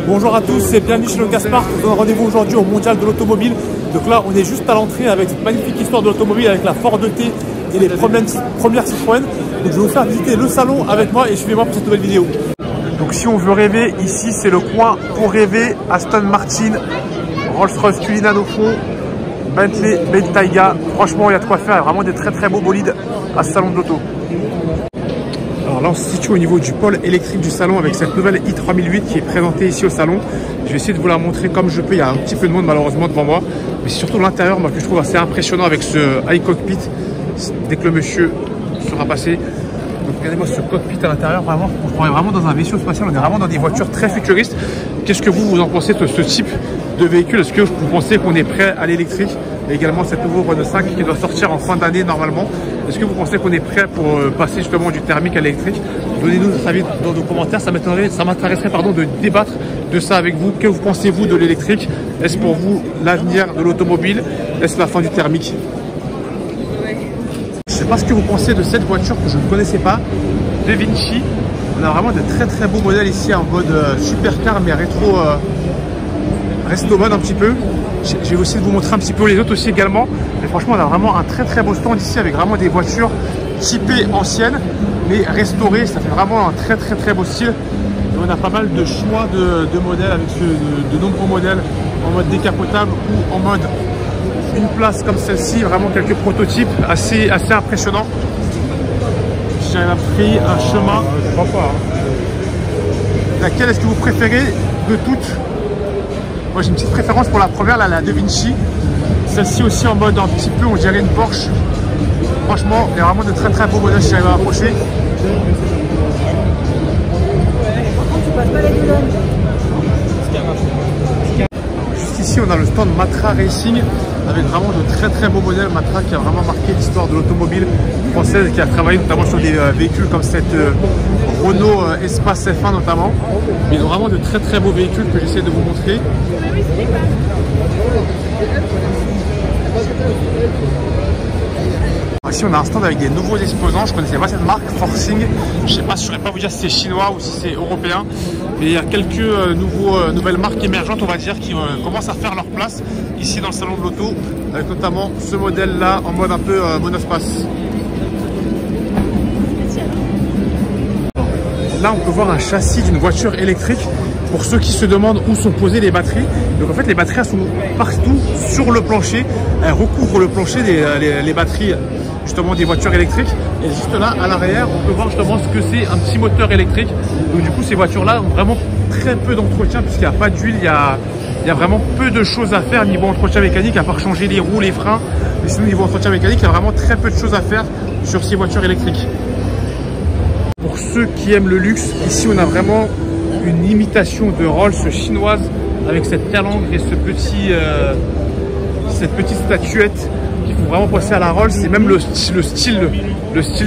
Bonjour à tous et bienvenue chez le Gaspard. On donne rendez-vous aujourd'hui au Mondial de l'Automobile. Donc là, on est juste à l'entrée avec cette magnifique histoire de l'automobile avec la Ford T et les premières Citroën. Donc je vais vous faire visiter le salon avec moi et suivez-moi pour cette nouvelle vidéo. Donc si on veut rêver, ici c'est le coin pour rêver. Aston Martin, Rolls-Royce Cullinan au fond, Bentley, Bentayga. Franchement, il y a de quoi faire. Il y a vraiment des très beaux bolides à ce salon de l'auto. Alors là, on se situe au niveau du pôle électrique du salon avec cette nouvelle i3008 qui est présentée ici au salon. Je vais essayer de vous la montrer comme je peux. Il y a un petit peu de monde malheureusement devant moi. Mais c'est surtout l'intérieur que je trouve assez impressionnant avec ce iCockpit. Dès que le monsieur sera passé. Donc regardez-moi ce cockpit à l'intérieur. Vraiment, on est vraiment dans un vaisseau spatial. On est vraiment dans des voitures très futuristes. Qu'est-ce que vous en pensez de ce type de véhicule? Est-ce que vous pensez qu'on est prêt à l'électrique? Et également cette nouveau Renault 5 qui doit sortir en fin d'année normalement. Est-ce que vous pensez qu'on est prêt pour passer justement du thermique à l'électrique? Donnez-nous votre avis dans nos commentaires. Ça m'intéresserait de débattre de ça avec vous. Que vous pensez-vous de l'électrique? Est-ce pour vous l'avenir de l'automobile? Est-ce la fin du thermique? Je ne sais pas ce que vous pensez de cette voiture que je ne connaissais pas. De Vinci. On a vraiment de très beaux modèles ici en mode supercar mais rétro resto mode un petit peu. Je vais aussi vous montrer un petit peu les autres aussi également. Mais franchement, on a vraiment un très beau stand ici avec vraiment des voitures typées anciennes mais restaurées. Ça fait vraiment un très beau style. Et on a pas mal de choix de modèles avec de nombreux modèles en mode décapotable ou en mode une place comme celle-ci. Vraiment quelques prototypes assez impressionnants. J'avais pris un chemin. Laquelle est-ce que vous préférez de toutes? Moi j'ai une petite préférence pour la première, là, la De Vinci. Celle-ci aussi en mode un petit peu, on dirait une Porsche. Franchement, il y a vraiment de très beaux modèles si j'arrive à approcher. Juste ici, on a le stand Matra Racing avec vraiment de très beaux modèles. Matra qui a vraiment marqué l'histoire de l'automobile française, qui a travaillé notamment sur des véhicules comme cette Renault Espace F1 notamment. Mais ils ont vraiment de très beaux véhicules que j'essaie de vous montrer. Ici on a un stand avec des nouveaux exposants. Je ne connaissais pas cette marque, Forcing. Je ne sais pas, je ne saurais pas vous dire si c'est chinois ou si c'est européen. Mais il y a quelques nouvelles marques émergentes, on va dire, qui commencent à faire leur place ici dans le salon de l'auto. Avec notamment ce modèle là en mode un peu monospace. Là on peut voir un châssis d'une voiture électrique. Pour ceux qui se demandent où sont posées les batteries, donc en fait les batteries elles sont partout sur le plancher, elles recouvrent le plancher les batteries justement des voitures électriques. Et juste là à l'arrière on peut voir justement ce que c'est un petit moteur électrique. Donc du coup ces voitures là ont vraiment très peu d'entretien puisqu'il n'y a pas d'huile, il y a vraiment peu de choses à faire niveau entretien mécanique à part changer les roues, les freins. Mais sinon niveau entretien mécanique il y a vraiment très peu de choses à faire sur ces voitures électriques. Pour ceux qui aiment le luxe, ici on a vraiment une imitation de Rolls chinoise avec cette calandre et cette petite statuette qui font vraiment penser à la Rolls. C'est même le style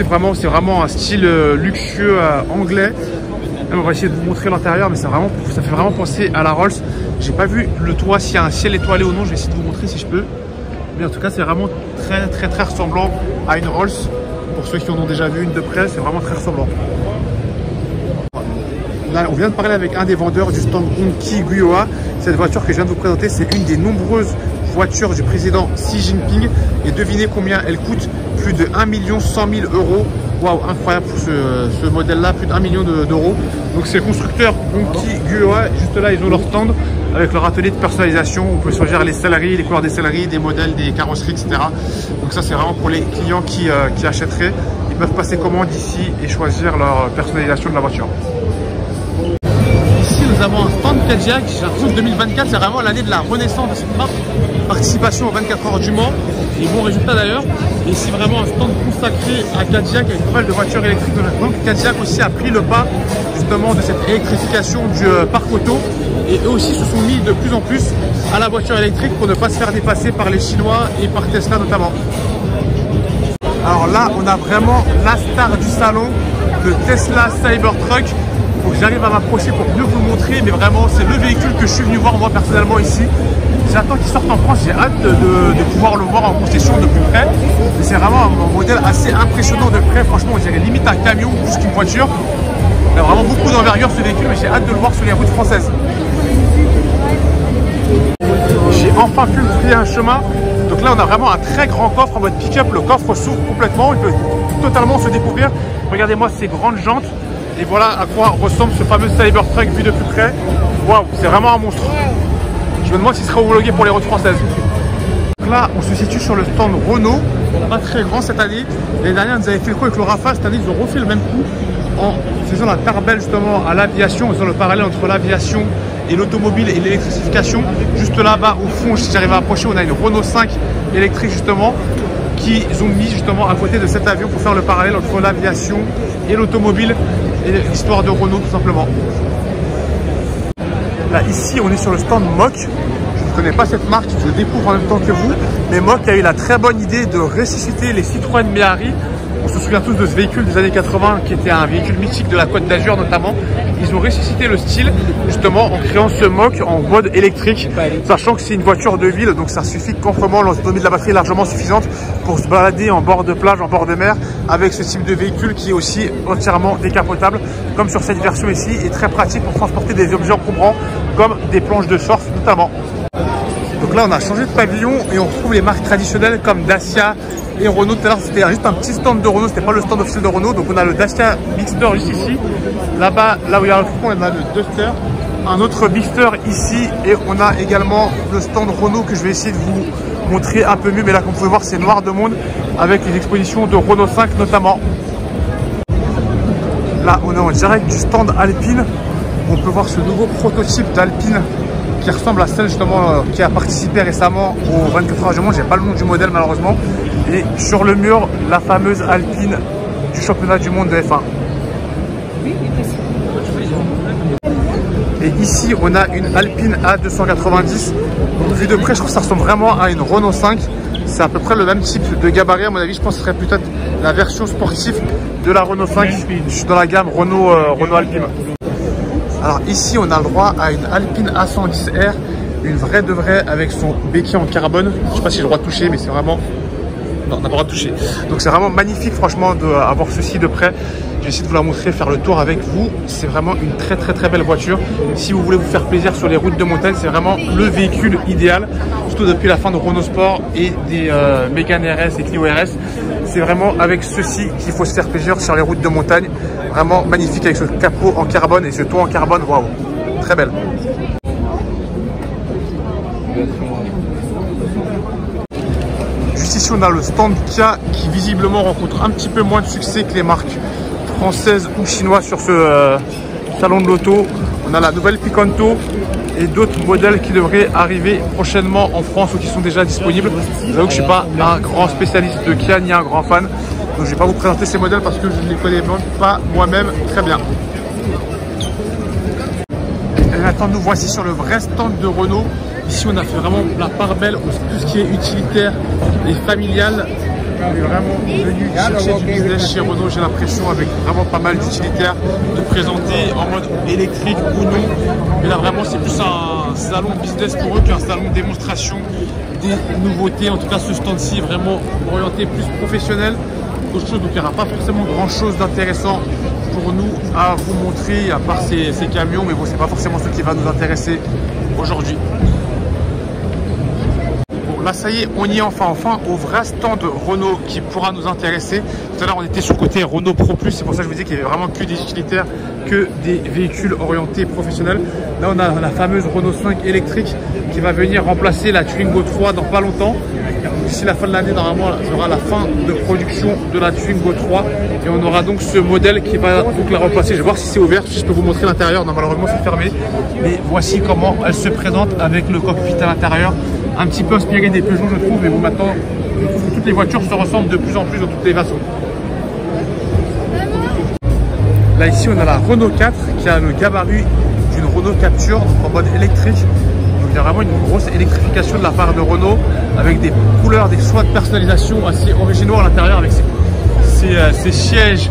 vraiment, c'est vraiment un style luxueux anglais. Même on va essayer de vous montrer l'intérieur, mais ça fait vraiment penser à la Rolls. J'ai pas vu le toit s'il y a un ciel étoilé ou non. Je vais essayer de vous montrer si je peux. Mais en tout cas, c'est vraiment très ressemblant à une Rolls. Pour ceux qui en ont déjà vu une de près, c'est vraiment très ressemblant. Là, on vient de parler avec un des vendeurs du stand Hongqi Guohua. Cette voiture que je viens de vous présenter, c'est une des nombreuses voitures du président Xi Jinping. Et devinez combien elle coûte? Plus de 1 100 000 €. Waouh, incroyable pour ce modèle-là, plus d'1 million d'euros. Donc c'est le constructeur Hongqi Guohua. Juste là, ils ont leur stand avec leur atelier de personnalisation. On peut choisir les selleries, les couleurs des selleries, des modèles, des carrosseries, etc. Donc ça, c'est vraiment pour les clients qui achèteraient. Ils peuvent passer commande ici et choisir leur personnalisation de la voiture. Nous avons un stand Cadillac. J'ai l'impression que 2024 c'est vraiment l'année de la renaissance de cette marque. Participation aux 24 heures du Mans, des bons résultats d'ailleurs. Et ici vraiment un stand consacré à Cadillac avec pas mal de voitures électriques. Donc Cadillac aussi a pris le pas justement de cette électrification du parc auto. Et eux aussi se sont mis de plus en plus à la voiture électrique pour ne pas se faire dépasser par les Chinois et par Tesla notamment. Alors là on a vraiment la star du salon, le Tesla Cybertruck. Faut que j'arrive à m'approcher pour mieux vous le montrer, mais vraiment c'est le véhicule que je suis venu voir moi personnellement ici. J'attends qu'il sorte en France, j'ai hâte de pouvoir le voir en concession de plus près. C'est vraiment un modèle assez impressionnant de près, franchement on dirait limite un camion plus qu'une voiture. Il a vraiment beaucoup d'envergure ce véhicule, mais j'ai hâte de le voir sur les routes françaises. enfin pu me frayer un chemin. Donc là, on a vraiment un très grand coffre en mode pick-up. Le coffre s'ouvre complètement, il peut totalement se découvrir. Regardez-moi ces grandes jantes. Et voilà à quoi ressemble ce fameux Cybertruck vu de plus près. Waouh, c'est vraiment un monstre. Je me demande s'il sera homologué pour les routes françaises. Donc là, on se situe sur le stand Renault. Pas très grand cette année. L'année dernière, ils avaient fait le coup avec le Rafale. Cette année, ils ont refait le même coup en faisant la part belle justement à l'aviation, en faisant le parallèle entre l'aviation et l'automobile et l'électrification. Juste là-bas, au fond, si j'arrive à approcher, on a une Renault 5 électrique justement qu'ils ont mis justement à côté de cet avion pour faire le parallèle entre l'aviation et l'automobile et l'histoire de Renault tout simplement. Là, ici, on est sur le stand Moc. Je ne connais pas cette marque, je le découvre en même temps que vous. Mais Moc a eu la très bonne idée de ressusciter les Citroën Méhari. On se souvient tous de ce véhicule des années 80 qui était un véhicule mythique de la Côte d'Azur notamment. Ils ont ressuscité le style justement en créant ce Moc en mode électrique, sachant que c'est une voiture de ville, donc ça suffit qu'amplement, l'autonomie de la batterie est largement suffisante pour se balader en bord de plage, en bord de mer, avec ce type de véhicule qui est aussi entièrement décapotable, comme sur cette version ici, et très pratique pour transporter des objets encombrants comme des planches de surf notamment. Donc là, on a changé de pavillon et on retrouve les marques traditionnelles comme Dacia et Renault. Tout à l'heure, c'était juste un petit stand de Renault, c'était pas le stand officiel de Renault. Donc on a le Dacia Bigster juste ici. Là-bas, là où il y a le fond, on a le Duster. Un autre Bigster ici. Et on a également le stand Renault que je vais essayer de vous montrer un peu mieux. Mais là, comme vous pouvez voir, c'est noir de monde avec les expositions de Renault 5 notamment. Là, on est en direct du stand Alpine. On peut voir ce nouveau prototype d'Alpine qui ressemble à celle justement qui a participé récemment aux 24 heures du monde. J'ai pas le nom du modèle malheureusement. Et sur le mur, la fameuse Alpine du championnat du monde de F1. Et ici, on a une Alpine A290. Vu de près, je trouve que ça ressemble vraiment à une Renault 5. C'est à peu près le même type de gabarit. À mon avis, je pense que ce serait peut-être la version sportive de la Renault 5. Je suis dans la gamme Renault Alpine. Alors ici, on a le droit à une Alpine A110R, une vraie de vraie avec son béquet en carbone. Je ne sais pas si j'ai le droit de toucher, mais c'est vraiment... Non, on n'a pas le droit de toucher. Donc c'est vraiment magnifique franchement d'avoir ceci de près. Je vais essayer de vous la montrer, faire le tour avec vous. C'est vraiment une très très belle voiture. Si vous voulez vous faire plaisir sur les routes de montagne, c'est vraiment le véhicule idéal. Surtout depuis la fin de Renault Sport et des Mégane RS et Clio RS. C'est vraiment avec ceci qu'il faut se faire plaisir sur les routes de montagne. Vraiment magnifique avec ce capot en carbone et ce toit en carbone. Waouh, très belle. Juste ici, on a le stand Kia qui visiblement rencontre un petit peu moins de succès que les marques françaises ou chinoises sur ce salon de l'auto. On a la nouvelle Picanto et d'autres modèles qui devraient arriver prochainement en France ou qui sont déjà disponibles. J'avoue que je ne suis pas un grand spécialiste de Kia ni un grand fan. Donc je ne vais pas vous présenter ces modèles parce que je ne les connais pas moi-même très bien. Et maintenant, nous voici sur le vrai stand de Renault. Ici, on a fait vraiment la part belle au tout ce qui est utilitaire et familial. On est vraiment venu chercher du business chez Renault, j'ai l'impression, avec vraiment pas mal d'utilitaires de présenter en mode électrique ou non. Mais là, vraiment, c'est plus un salon business pour eux qu'un salon de démonstration des nouveautés. En tout cas, ce stand-ci est vraiment orienté plus professionnel qu'autre chose. Donc, il n'y aura pas forcément grand-chose d'intéressant pour nous à vous montrer, à part ces camions. Mais bon, c'est pas forcément ce qui va nous intéresser aujourd'hui. Là, ça y est, on y est enfin au vrai stand Renault qui pourra nous intéresser. Tout à l'heure, on était sur le côté Renault Pro Plus. C'est pour ça que je vous disais qu'il n'y avait vraiment que des utilitaires, que des véhicules orientés professionnels. Là, on a la fameuse Renault 5 électrique qui va venir remplacer la Twingo 3 dans pas longtemps. D'ici la fin de l'année, normalement, ça sera la fin de production de la Twingo 3. Et on aura donc ce modèle qui va donc la remplacer. Je vais voir si c'est ouvert, si je peux vous montrer l'intérieur. Non, malheureusement, c'est fermé. Mais voici comment elle se présente avec le cockpit à l'intérieur. Un petit peu inspiré des Peugeot, je trouve, mais bon, maintenant, je trouve que toutes les voitures se ressemblent de plus en plus dans toutes les façons. Là, ici, on a la Renault 4 qui a le gabarit d'une Renault Capture, donc en mode électrique. Donc, il y a vraiment une grosse électrification de la part de Renault avec des couleurs, des choix de personnalisation assez originaux à l'intérieur avec ces sièges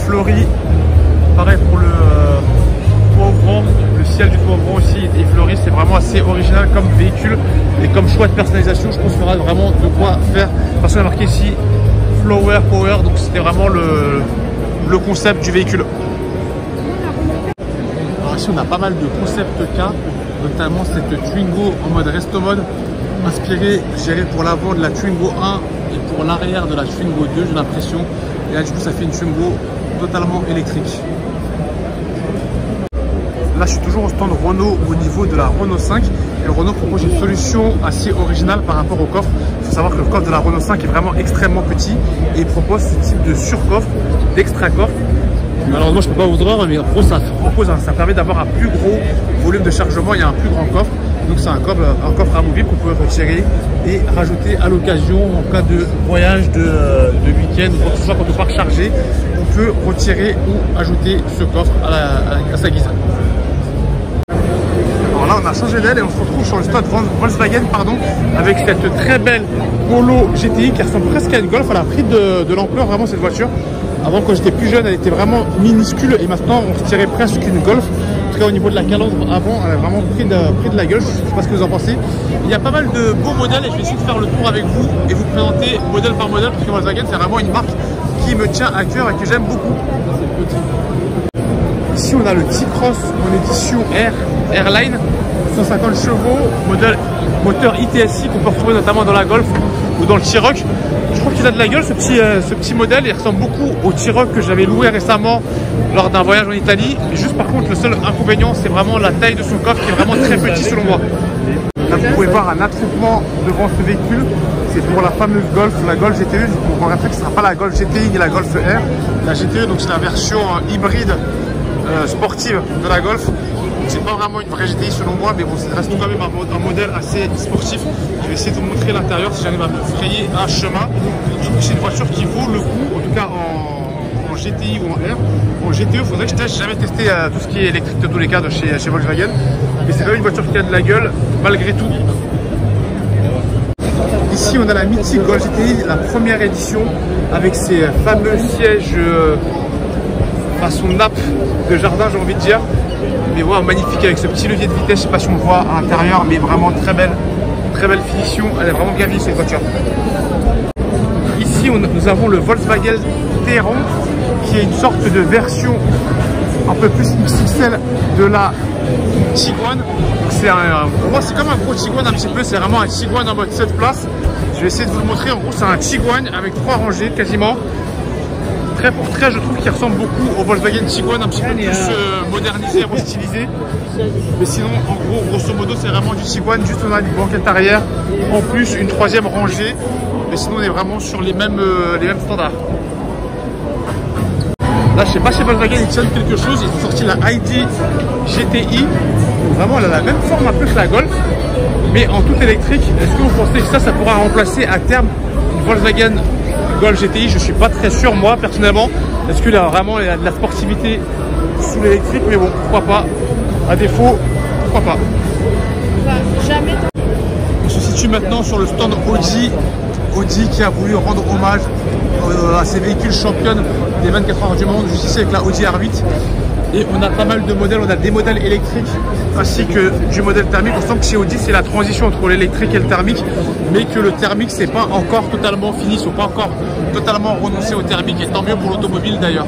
fleuris. Pareil pour le toit ouvrant. Le ciel du toit ouvrant aussi est fleuri, c'est vraiment assez original comme véhicule et comme choix de personnalisation. Je pense qu'il y aura vraiment de quoi faire. Parce qu'on a marqué ici Flower Power, donc c'était vraiment le concept du véhicule. Alors ici on a pas mal de concept car notamment cette Twingo en mode resto mode, inspirée, gérée pour l'avant de la Twingo 1 et pour l'arrière de la Twingo 2, j'ai l'impression. Et là, du coup, ça fait une Twingo totalement électrique. Là, je suis toujours au stand Renault au niveau de la Renault 5. Et Renault propose une solution assez originale par rapport au coffre. Il faut savoir que le coffre de la Renault 5 est vraiment extrêmement petit et il propose ce type de surcoffre, d'extra coffre. Malheureusement, je ne peux pas vous ouvrir, mais en gros, ça permet d'avoir un plus gros volume de chargement et un plus grand coffre. Donc, c'est un coffre amovible qu'on peut retirer et rajouter à l'occasion en cas de voyage, de week-end, ou quoi que ce soit, quand on part charger, on peut retirer ou ajouter ce coffre à sa guise. Là, on a changé d'aile et on se retrouve sur le stand Volkswagen avec cette très belle Polo GTI qui ressemble presque à une Golf. Elle a pris de l'ampleur vraiment cette voiture. Avant, quand j'étais plus jeune, elle était vraiment minuscule et maintenant on se dirait presque une Golf. En tout cas au niveau de la calandre avant, elle a vraiment pris de la gueule. Je ne sais pas ce que vous en pensez. Il y a pas mal de beaux modèles et je vais essayer de faire le tour avec vous et vous présenter modèle par modèle parce que Volkswagen c'est vraiment une marque qui me tient à cœur et que j'aime beaucoup. Ici on a le T-Cross en édition Airline, 150 chevaux, moteur ITSI qu'on peut retrouver notamment dans la Golf ou dans le T-Roc. Je trouve qu'il a de la gueule ce petit modèle, il ressemble beaucoup au T-Roc que j'avais loué récemment lors d'un voyage en Italie. Et juste par contre le seul inconvénient c'est vraiment la taille de son coffre qui est vraiment très petit selon moi. Là vous pouvez voir un attroupement devant ce véhicule, c'est pour la fameuse Golf, la Golf GTE. Vous remarquerez que ce ne sera pas la Golf GTI ni la Golf R. La GTE donc c'est la version hybride sportive de la Golf. C'est pas vraiment une vraie GTI selon moi, mais bon, ça reste quand même un modèle assez sportif. Je vais essayer de vous montrer l'intérieur si j'arrive à me frayer un chemin. Je trouve que c'est une voiture qui vaut le coup, en tout cas en GTI ou en R. En GTE, il faudrait que je teste. J'ai jamais testé tout ce qui est électrique de tous les cas de chez Volkswagen, mais c'est quand même une voiture qui a de la gueule malgré tout. Ici, on a la mythique Golf GTI, la première édition, avec ses fameux sièges façon nappe de jardin, j'ai envie de dire. Mais voilà, magnifique avec ce petit levier de vitesse, je ne sais pas si on le voit à l'intérieur, mais vraiment très belle finition. Elle est vraiment bien vieille cette voiture. Ici, nous avons le Volkswagen Tayron, qui est une sorte de version un peu plus XXL de la Tiguan. Pour moi, c'est comme un gros Tiguan un petit peu, c'est vraiment un Tiguan en mode 7 places. Je vais essayer de vous le montrer. En gros, c'est un Tiguan avec 3 rangées quasiment. Trait pour trait, je trouve qu'il ressemble beaucoup au Volkswagen Tiguan, un petit peu plus modernisé, restylisé. Mais sinon, en gros, grosso modo, c'est vraiment du Tiguan. Juste on a une banquette arrière, en plus une 3e rangée. Mais sinon, on est vraiment sur les mêmes standards. Là, je sais pas si Volkswagen ils tiennent quelque chose. Ils ont sorti la ID GTI. Vraiment, elle a la même forme un peu que la Golf, mais en tout électrique. Est-ce que vous pensez que ça pourra remplacer à terme une Volkswagen Golf GTI? Je suis pas très sûr moi personnellement. Est-ce qu'il a vraiment de la sportivité sous l'électrique? Mais bon, pourquoi pas. À défaut, pourquoi pas. Jamais. On se situe maintenant sur le stand Audi qui a voulu rendre hommage à ses véhicules championnes des 24 heures du monde, juste ici avec la Audi R8. Et on a pas mal de modèles, on a des modèles électriques ainsi que du modèle thermique. On sent que chez Audi c'est la transition entre l'électrique et le thermique, mais que le thermique c'est pas encore totalement fini, ils sont pas encore totalement renoncés au thermique, et tant mieux pour l'automobile d'ailleurs.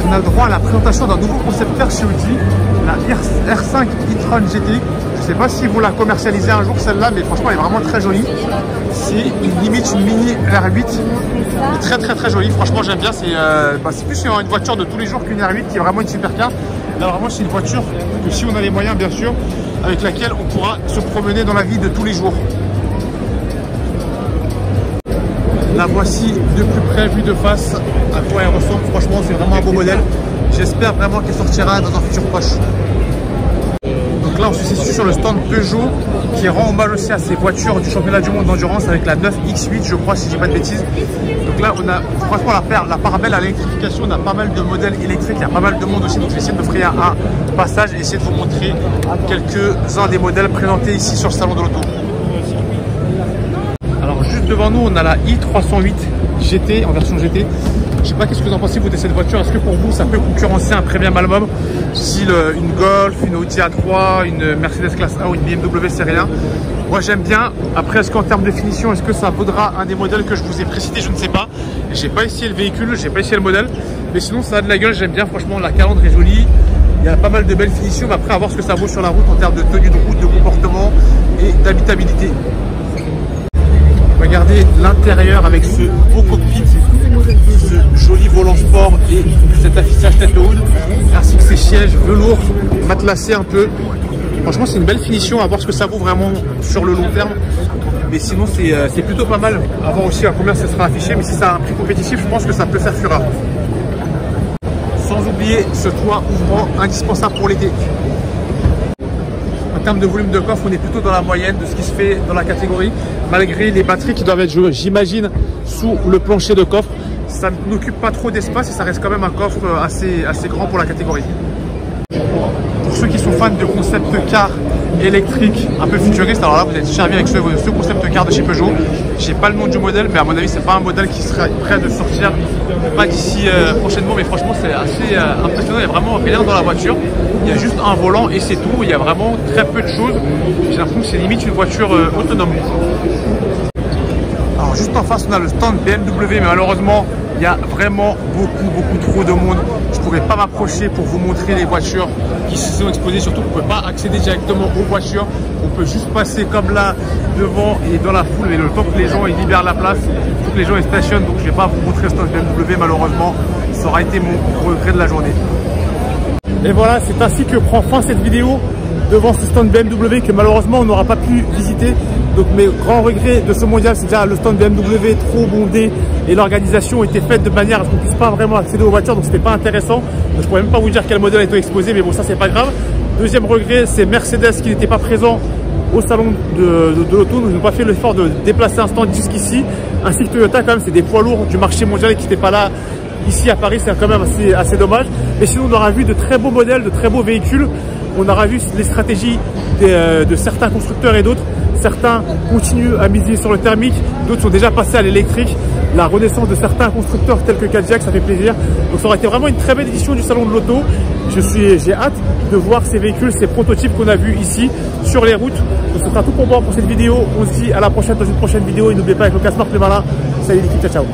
On a le droit à la présentation d'un nouveau concept car chez Audi, la R5 e-tron GTI. Je ne sais pas si vous la commercialisez un jour celle-là, mais franchement elle est vraiment très jolie. C'est limite une mini R8, très jolie. Franchement j'aime bien. C'est plus une voiture de tous les jours qu'une R8 qui est vraiment une supercar. Là vraiment c'est une voiture que si on a les moyens bien sûr, avec laquelle on pourra se promener dans la vie de tous les jours. La voici de plus près, vue de face, à quoi elle ressemble. Franchement c'est vraiment un beau modèle. J'espère vraiment qu'elle sortira dans un futur proche. Donc là on se situe sur le stand Peugeot qui rend hommage aussi à ces voitures du championnat du monde d'endurance avec la 9X8 je crois si je dis pas de bêtises. Donc là on a franchement la part belle à l'électrification, on a pas mal de modèles électriques, il y a pas mal de monde aussi, donc je vais essayer de me frayer un passage et essayer de vous montrer quelques-uns des modèles présentés ici sur le salon de l'auto. Alors juste devant nous on a la i308 GT en version GT. Je sais pas qu'est-ce que vous en pensez vous de cette voiture. Est-ce que pour vous ça peut concurrencer un premium album style une Golf, une Audi A3, une Mercedes classe 1 ou une BMW série 1? Moi j'aime bien. Après est-ce qu'en termes de finition, est-ce que ça vaudra un des modèles que je vous ai précité? Je ne sais pas. J'ai pas essayé le véhicule, j'ai pas essayé le modèle. Mais sinon, ça a de la gueule, j'aime bien. Franchement, la calandre est jolie. Il y a pas mal de belles finitions. Mais après, à voir ce que ça vaut sur la route en termes de tenue de route, de comportement et d'habitabilité. Regardez l'intérieur avec ce beau cockpit, ce joli volant sport et cet affichage tête haute, ainsi que ces sièges velours matelassés un peu. Franchement, c'est une belle finition, à voir ce que ça vaut vraiment sur le long terme. Mais sinon, c'est plutôt pas mal. À voir aussi à combien ça sera affiché. Mais si ça a un prix compétitif, je pense que ça peut faire fureur. Sans oublier ce toit ouvrant indispensable pour l'été. En termes de volume de coffre, on est plutôt dans la moyenne de ce qui se fait dans la catégorie, malgré les batteries qui doivent être, j'imagine, sous le plancher de coffre. Ça n'occupe pas trop d'espace et ça reste quand même un coffre assez grand pour la catégorie. Pour ceux qui sont fans de concept car électrique un peu futuriste, alors là vous êtes servi avec ce concept car de chez Peugeot. J'ai pas le nom du modèle, mais à mon avis c'est pas un modèle qui serait prêt de sortir, pas d'ici prochainement, mais franchement c'est assez impressionnant. Il n'y a vraiment rien dans la voiture, il y a juste un volant et c'est tout. Il y a vraiment très peu de choses. J'ai l'impression que c'est limite une voiture autonome. Alors juste en face on a le stand BMW, mais malheureusement il y a vraiment beaucoup trop de monde. Je ne pourrais pas m'approcher pour vous montrer les voitures qui se sont exposées. Surtout qu'on ne peut pas accéder directement aux voitures. On peut juste passer comme là devant et dans la foule. Mais le temps que les gens ils libèrent la place, il faut que les gens ils stationnent. Donc je ne vais pas vous montrer le stand BMW malheureusement. Ça aura été mon regret de la journée. Et voilà, c'est ainsi que prend fin cette vidéo devant ce stand BMW que malheureusement on n'aura pas pu visiter. Donc mes grands regrets de ce mondial, c'est déjà le stand BMW trop bondé et l'organisation était faite de manière à ce qu'on ne puisse pas vraiment accéder aux voitures, donc c'était pas intéressant. Donc, je pourrais même pas vous dire quel modèle a été exposé, mais bon, ça c'est pas grave. Deuxième regret, c'est Mercedes qui n'était pas présent au salon de l'auto. Nous n'avons pas fait l'effort de déplacer un stand jusqu'ici, ainsi que Toyota quand même, c'est des poids lourds du marché mondial et qui n'étaient pas là ici à Paris, c'est quand même assez dommage. Mais sinon on aura vu de très beaux modèles, de très beaux véhicules. On aura vu les stratégies de certains constructeurs et d'autres. Certains continuent à miser sur le thermique, d'autres sont déjà passés à l'électrique. La renaissance de certains constructeurs tels que Cadillac, ça fait plaisir. Donc ça aurait été vraiment une très belle édition du salon de l'auto. J'ai hâte de voir ces véhicules, ces prototypes qu'on a vus ici sur les routes. Donc ce sera tout pour moi pour cette vidéo. On se dit à la prochaine dans une prochaine vidéo. Et n'oubliez pas avec le casse-marque le malin. Salut l'équipe, ciao ciao.